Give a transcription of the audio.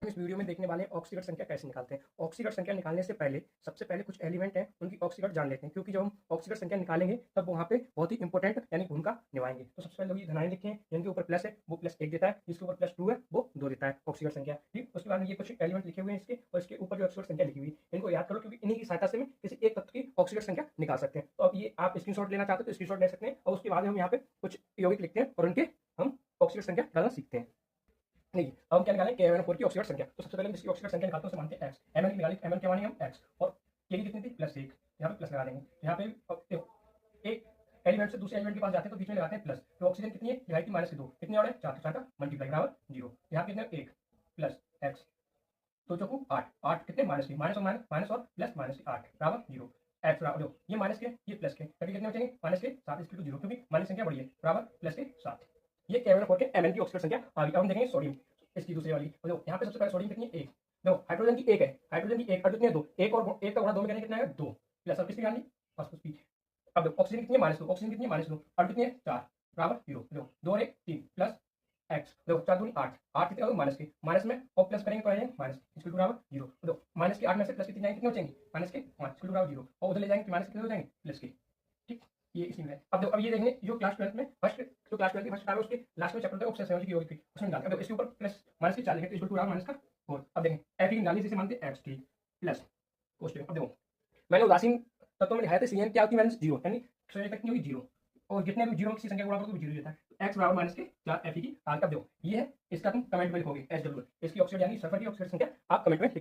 इस वीडियो में देखने वाले हैं ऑक्सीगढ़ संख्या कैसे निकालते हैं। ऑक्सीगढ़ संख्या निकालने से पहले सबसे पहले कुछ एलिमेंट हैं उनकी ऑक्सीगढ़ जान लेते हैं, क्योंकि जब हम ऑक्सीगढ़ संख्या निकालेंगे तब वहाँ पे बहुत ही इंपॉर्टेंट यानी भूमिका निभाएंगे। तो सबसे पहले लोग ये धनाएं लिखे हैं, जिनके ऊपर प्लस है वो प्लस 1 देता है, जिसके ऊपर प्लस 2 है वो 2 देता है ऑक्सीगढ़ संख्या। ठीक, उसके बाद ये कुछ एलिमेंट लिखे हुए हैं इसके, और इसके ऊपर जो ऑक्सीगढ़ संख्या लिखी हुई है इनको याद करो, क्योंकि इन्हीं की सहायता से हम किसी एक तत्व की ऑक्सीगढ़ संख्या निकाल सकते हैं। तो अब ये आप स्क्रीनशॉट लेना चाहते हो तो स्क्रीनशॉट ले सकते हैं, और उसके बाद हम यहाँ पे कुछ यौगिक लिखते हैं और उनके हम ऑक्सीगढ़ संख्या निकालना सीखते हैं। देखिए अब हम क्या निकालें KMnO4 की ऑक्सीगढ़ संख्या। तो सबसे पहले हम इसकी ऑक्सीगढ़ संख्या निकालते हैं, उसे मानते हैं x। Mn की निकाली, Mn क्या मानेंगे हम x, और K की कितनी थी प्लस 1, यहाँ पे प्लस लगा देंगे। यहाँ पे एक एलिमेंट से दूसरे एलिमेंट के पास जाते हैं तो बीच में लगाते हैं प्लस। तो ऑक्सीजन कितनी है, लगाई थी -2, कितनी और है 4, तो 4 का मल्टीप्लाई बराबर 0। यहाँ कितने 1 प्लस x, तो चौको 8, 8 कितने -3, माइनस और माइनस और प्लस -3, 8 बराबर 0। x बराबर देखो ये माइनस के ये प्लस के, तभी कितने बचेंगे माइनस के 7 इसकी 0, क्योंकि माइनस संख्या बड़ी है, बराबर प्लस के 7। ये KMnO4 के Mn की ऑक्सीगढ़ संख्या आ गई। अब हम देखेंगे सोडियम, इसकी दूसरी वाली। देखो यहाँ पे सबसे पहले सोडियम कितनी है 1, देखो हाइड्रोजन की 1 है, हाइड्रोजन की 1 और कितनी है 2, 1 और 1 का गुणा 2 में करेंगे कितना है 2, प्लस अब किसकी निकालनी फर्स्ट। अब देखो ऑक्सीजन कितनी है -2, ऑक्सीजन कितनी है -2 और कितनी है 4 बराबर 0। देखो 2 और 1 3 प्लस x, देखो 4 दूनी 8, 8 कितने हो माइनस के, माइनस में और प्लस करेंगे तो आएंगे माइनस इसके बराबर 0। देखो माइनस के 8 में से प्लस कितने जाएंगे, कितने बचेंगे माइनस के 5 इसके बराबर 0, और उधर ले जाएंगे माइनस कितने हो जाएंगे प्लस के। ठीक, ये इसी में है। अब देखो अब ये देखेंगे जो क्लास 12 में फर्स्ट, जो क्लास 12 की फर्स्ट किताब है उसके लास्ट में चैप्टर था ऑक्सीजन की यौगिक, उसमें निकाल। अब इसके ऊपर प्लस माइनस के 4 लिखे तो इसको बराबर माइनस का 4। अब देखें Fe निकाली जिसे मानते हैं x प्लस कोष्टक। अब देखो मैंने उदासीन तत्वों में लिखाया था Cn क्या होती है -0, यानी शून्य तक नहीं होगी 0, और जितने भी 0 किसी संख्या को गुणा करो तो 0 देता है। x बराबर माइनस के 4 Fe की। अब देखो ये है, इसका तुम कमेंट में लिखोगे SW, इसकी ऑक्सीजन यानी सल्फर की ऑक्सीजन संख्या आप कमेंट में लिखिए।